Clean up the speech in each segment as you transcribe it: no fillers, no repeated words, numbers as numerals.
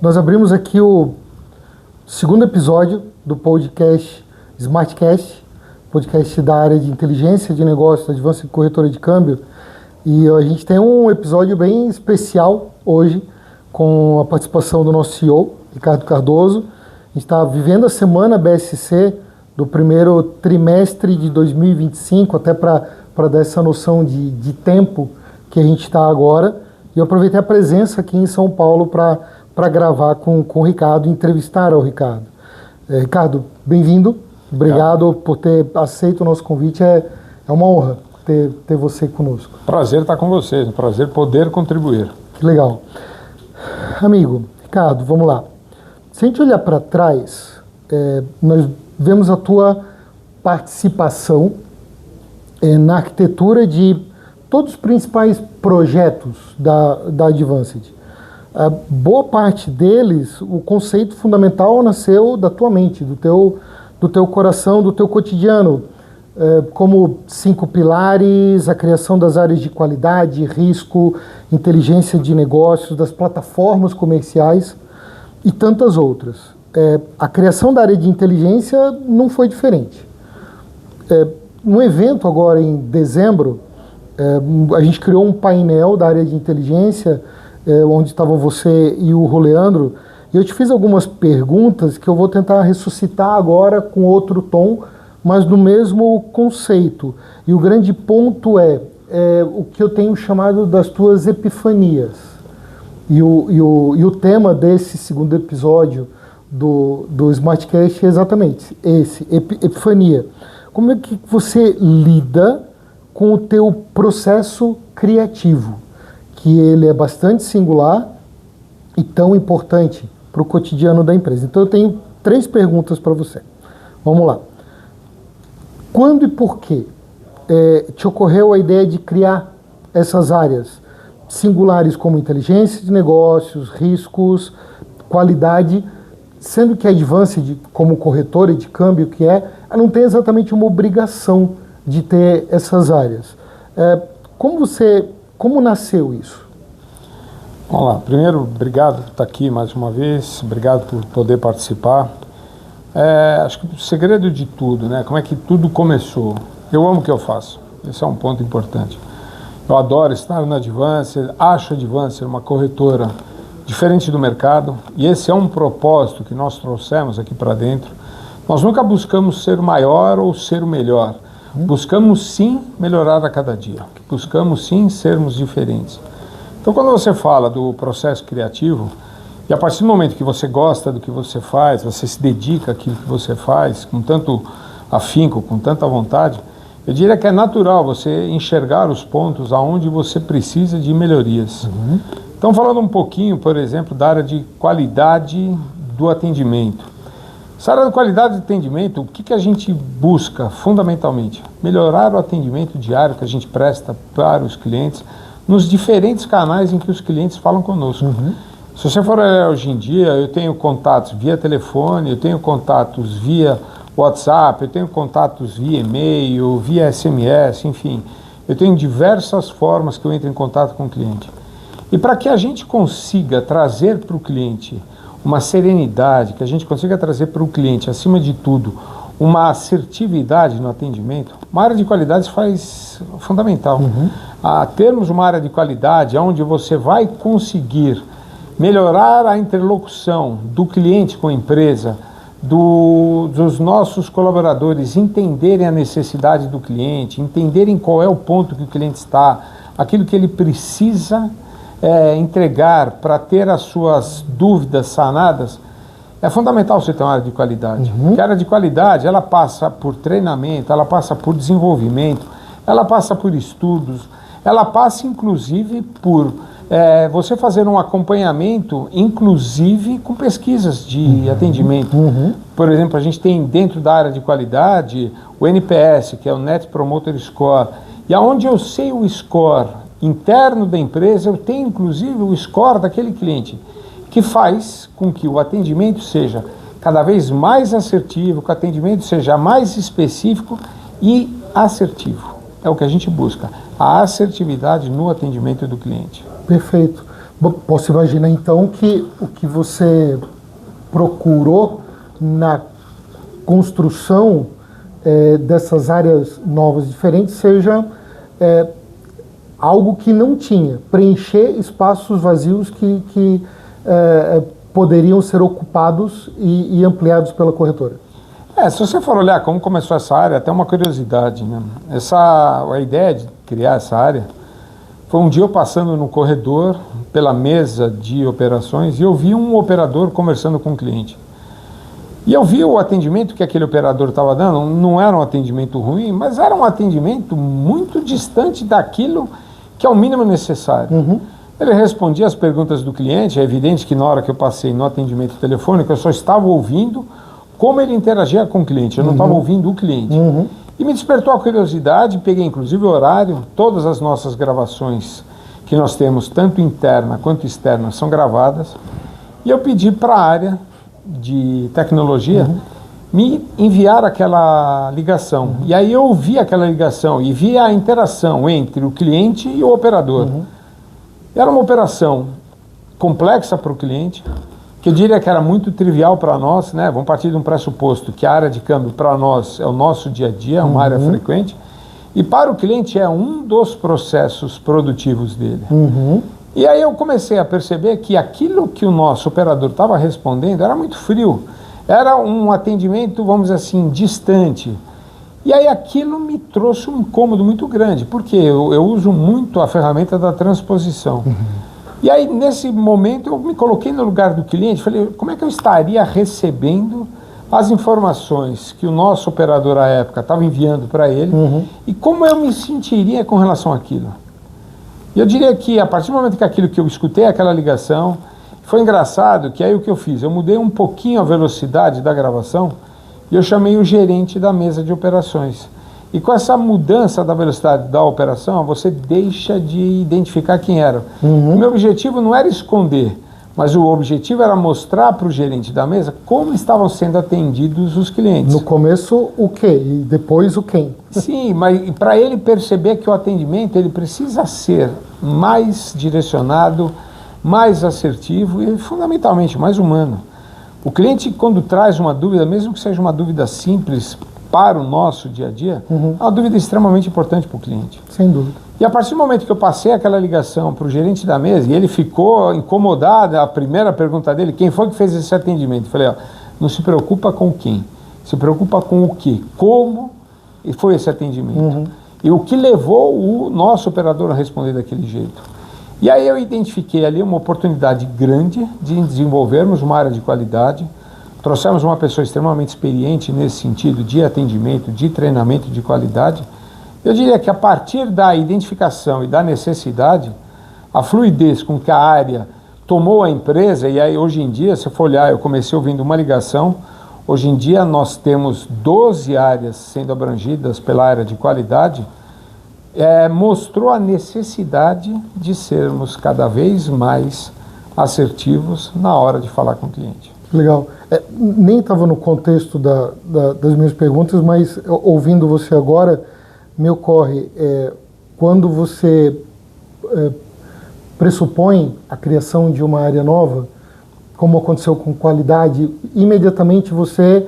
Nós abrimos aqui o segundo episódio do podcast Smartcast, podcast da área de inteligência de negócios, advanço de corretora de câmbio. E a gente tem um episódio bem especial hoje, com a participação do nosso CEO, Ricardo Cardoso. A gente está vivendo a semana BSC do primeiro trimestre de 2025, até para dar essa noção de tempo que a gente está agora. E eu aproveitei a presença aqui em São Paulo para gravar com o Ricardo, entrevistar o Ricardo. Ricardo, bem-vindo. Obrigado por ter aceito o nosso convite. É uma honra ter você conosco. Prazer estar com vocês, um prazer poder contribuir. Que legal. Amigo, Ricardo, vamos lá. Se a gente olhar para trás, nós vemos a tua participação na arquitetura de todos os principais projetos da Advanced. Boa parte deles, o conceito fundamental nasceu da tua mente, do teu coração, do teu cotidiano, como 5 pilares, a criação das áreas de qualidade, risco, inteligência de negócios, das plataformas comerciais e tantas outras. A criação da área de inteligência não foi diferente. No evento agora em dezembro, a gente criou um painel da área de inteligência, onde estavam você e o Leandro, e eu te fiz algumas perguntas que eu vou tentar ressuscitar agora com outro tom, mas no mesmo conceito. E o grande ponto é o que eu tenho chamado das tuas epifanias. E o tema desse segundo episódio do Smartcast é exatamente esse, epifania. Como é que você lida com o teu processo criativo, que ele é bastante singular e tão importante para o cotidiano da empresa? Então eu tenho 3 perguntas para você. Vamos lá. Quando e por que te ocorreu a ideia de criar essas áreas singulares como inteligência de negócios, riscos, qualidade, sendo que a Advanced, como corretora de câmbio que não tem exatamente uma obrigação de ter essas áreas. Como nasceu isso? Vamos lá. Primeiro, obrigado por estar aqui mais uma vez, obrigado por poder participar. Acho que o segredo de tudo, né? Como é que tudo começou? Eu amo o que eu faço, esse é um ponto importante. Eu adoro estar na Advanced, acho a Advanced uma corretora diferente do mercado, e esse é um propósito que nós trouxemos aqui para dentro. Nós nunca buscamos ser o maior ou ser o melhor, buscamos sim melhorar a cada dia, buscamos sim sermos diferentes. Então quando você fala do processo criativo, e a partir do momento que você gosta do que você faz, você se dedica àquilo que você faz, com tanto afinco, com tanta vontade, eu diria que é natural você enxergar os pontos aonde você precisa de melhorias. Então, falando um pouquinho, por exemplo, da área de qualidade do atendimento. Essa área de qualidade do atendimento, o que a gente busca fundamentalmente? Melhorar o atendimento diário que a gente presta para os clientes nos diferentes canais em que os clientes falam conosco. Se você for olhar hoje em dia, eu tenho contatos via telefone, eu tenho contatos via WhatsApp, eu tenho contatos via e-mail, via SMS, enfim. Eu tenho diversas formas que eu entro em contato com o cliente. E para que a gente consiga trazer para o cliente uma serenidade, que a gente consiga trazer para o cliente, acima de tudo, uma assertividade no atendimento, uma área de qualidade faz fundamental. Termos uma área de qualidade onde você vai conseguir melhorar a interlocução do cliente com a empresa, dos nossos colaboradores entenderem a necessidade do cliente, entenderem qual é o ponto que o cliente está, aquilo que ele precisa entregar para ter as suas dúvidas sanadas, é fundamental você ter uma área de qualidade. Porque a área de qualidade, ela passa por treinamento, ela passa por desenvolvimento, ela passa por estudos, ela passa inclusive por você fazer um acompanhamento, inclusive com pesquisas de atendimento. Por exemplo, a gente tem dentro da área de qualidade o NPS, que é o Net Promoter Score, e aonde eu sei o score interno da empresa, eu tenho inclusive o score daquele cliente, que faz com que o atendimento seja cada vez mais assertivo, que o atendimento seja mais específico e assertivo. É o que a gente busca, a assertividade no atendimento do cliente. Perfeito. Posso imaginar então que o que você procurou na construção dessas áreas novas diferentes seja algo que não tinha, preencher espaços vazios que poderiam ser ocupados e ampliados pela corretora. Se você for olhar como começou essa área, até uma curiosidade, né? A ideia de criar essa área foi um dia eu passando no corredor pela mesa de operações e eu vi um operador conversando com um cliente. E eu vi o atendimento que aquele operador estava dando, não era um atendimento ruim, mas era um atendimento muito distante daquilo que é o mínimo necessário. Uhum. Ele respondia as perguntas do cliente, é evidente que na hora que eu passei no atendimento telefônico, eu só estava ouvindo como ele interagia com o cliente, eu não estava ouvindo o cliente. Uhum. E me despertou a curiosidade, peguei inclusive o horário, todas as nossas gravações que nós temos, tanto interna quanto externa, são gravadas, e eu pedi para a área de tecnologia me enviar aquela ligação. E aí eu ouvi aquela ligação e vi a interação entre o cliente e o operador. Era uma operação complexa para o cliente, que eu diria que era muito trivial para nós, né? Vamos partir de um pressuposto que a área de câmbio para nós é o nosso dia a dia, é uma área frequente, e para o cliente é um dos processos produtivos dele. E aí eu comecei a perceber que aquilo que o nosso operador estava respondendo era muito frio, era um atendimento, vamos dizer assim, distante. E aí aquilo me trouxe um incômodo muito grande, porque eu uso muito a ferramenta da transposição. E aí, nesse momento, eu me coloquei no lugar do cliente, falei, como é que eu estaria recebendo as informações que o nosso operador à época estava enviando para ele e como eu me sentiria com relação àquilo. E eu diria que, a partir do momento que aquilo que eu escutei, aquela ligação, foi engraçado que aí o que eu fiz? Eu mudei um pouquinho a velocidade da gravação e eu chamei o gerente da mesa de operações. E com essa mudança da velocidade da operação, você deixa de identificar quem era. O meu objetivo não era esconder, mas o objetivo era mostrar para o gerente da mesa como estavam sendo atendidos os clientes. No começo, o quê? E depois, o quem? Sim, mas para ele perceber que o atendimento ele precisa ser mais direcionado, mais assertivo e, fundamentalmente, mais humano. O cliente, quando traz uma dúvida, mesmo que seja uma dúvida simples, para o nosso dia a dia, é uma dúvida extremamente importante para o cliente. Sem dúvida. E a partir do momento que eu passei aquela ligação para o gerente da mesa, e ele ficou incomodado, a primeira pergunta dele, quem foi que fez esse atendimento? Eu falei, ó, não se preocupa com quem, se preocupa com o quê, como foi esse atendimento. E o que levou o nosso operador a responder daquele jeito. E aí eu identifiquei ali uma oportunidade grande de desenvolvermos uma área de qualidade. Trouxemos uma pessoa extremamente experiente nesse sentido de atendimento, de treinamento de qualidade. Eu diria que a partir da identificação e da necessidade, a fluidez com que a área tomou a empresa, e aí hoje em dia, se for olhar, eu comecei ouvindo uma ligação, hoje em dia nós temos 12 áreas sendo abrangidas pela área de qualidade, mostrou a necessidade de sermos cada vez mais assertivos na hora de falar com o cliente. Legal. Nem estava no contexto das minhas perguntas, mas ouvindo você agora, me ocorre, quando você pressupõe a criação de uma área nova, como aconteceu com qualidade, imediatamente você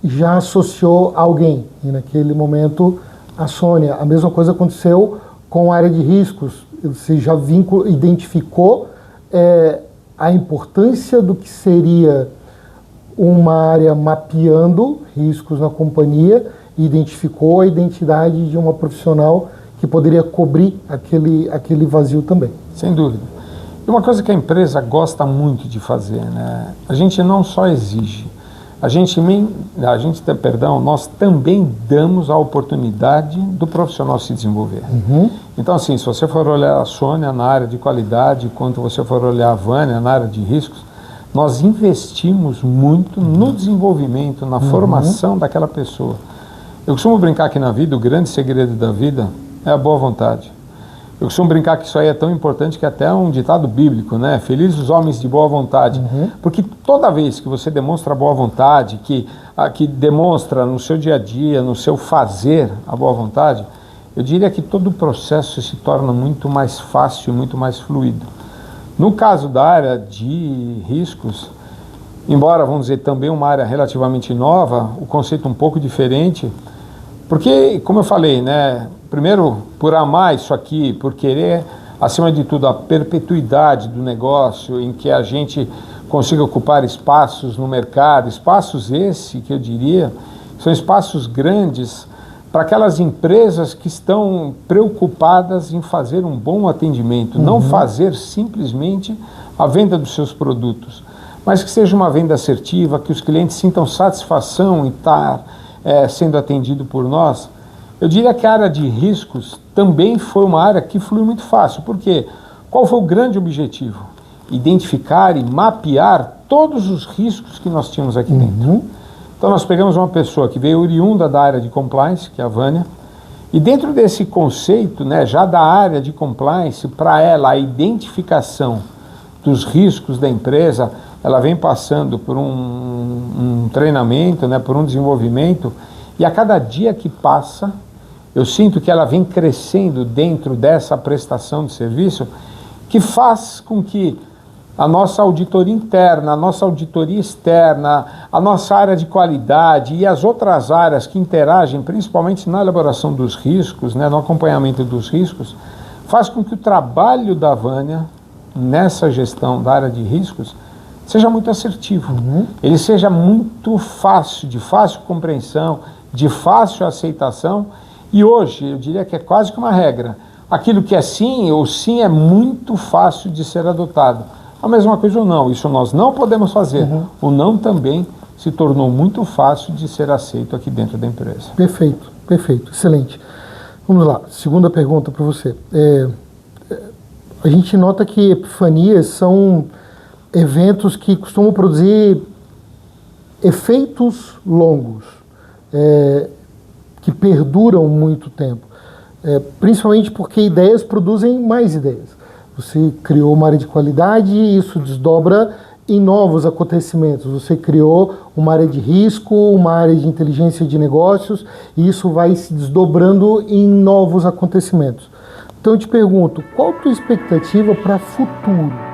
já associou alguém, e naquele momento a Sônia. A mesma coisa aconteceu com a área de riscos, você já identificou a importância do que seria uma área mapeando riscos na companhia e identificou a identidade de uma profissional que poderia cobrir aquele vazio também. Sem dúvida. E uma coisa que a empresa gosta muito de fazer, né? A gente não só exige, nós também damos a oportunidade do profissional se desenvolver. Então, assim, se você for olhar a Sônia na área de qualidade, quando você for olhar a Vânia na área de riscos, nós investimos muito no desenvolvimento, na formação daquela pessoa. Eu costumo brincar que na vida, o grande segredo da vida é a boa vontade. Eu costumo brincar que isso aí é tão importante que até é um ditado bíblico, né? Felizes os homens de boa vontade. Porque toda vez que você demonstra boa vontade, que demonstra no seu dia a dia, no seu fazer a boa vontade, eu diria que todo o processo se torna muito mais fácil, muito mais fluido. No caso da área de riscos, embora, vamos dizer, também uma área relativamente nova, o conceito um pouco diferente, porque, como eu falei, né, primeiro, por amar isso aqui, por querer, acima de tudo, a perpetuidade do negócio, em que a gente consiga ocupar espaços no mercado, espaços esse que eu diria, são espaços grandes para aquelas empresas que estão preocupadas em fazer um bom atendimento, não fazer simplesmente a venda dos seus produtos, mas que seja uma venda assertiva, que os clientes sintam satisfação em estar sendo atendido por nós. Eu diria que a área de riscos também foi uma área que fluiu muito fácil. Por quê? Qual foi o grande objetivo? Identificar e mapear todos os riscos que nós tínhamos aqui dentro. Então nós pegamos uma pessoa que veio oriunda da área de compliance, que é a Vânia, e dentro desse conceito, né, já da área de compliance, para ela a identificação dos riscos da empresa, ela vem passando por um treinamento, né, por um desenvolvimento, e a cada dia que passa, eu sinto que ela vem crescendo dentro dessa prestação de serviço, que faz com que a nossa auditoria interna, a nossa auditoria externa, a nossa área de qualidade e as outras áreas que interagem, principalmente na elaboração dos riscos, né, no acompanhamento dos riscos, faz com que o trabalho da Vânia, nessa gestão da área de riscos, seja muito assertivo. Ele seja muito fácil, de fácil compreensão, de fácil aceitação, e hoje eu diria que é quase que uma regra. Aquilo que é sim, ou sim é muito fácil de ser adotado. A mesma coisa ou não, isso nós não podemos fazer. O não também se tornou muito fácil de ser aceito aqui dentro da empresa. Perfeito, perfeito, excelente. Vamos lá, segunda pergunta para você. A gente nota que epifanias são eventos que costumam produzir efeitos longos, que perduram muito tempo, principalmente porque ideias produzem mais ideias. Você criou uma área de qualidade e isso desdobra em novos acontecimentos. Você criou uma área de risco, uma área de inteligência de negócios e isso vai se desdobrando em novos acontecimentos. Então eu te pergunto, qual a tua expectativa para o futuro?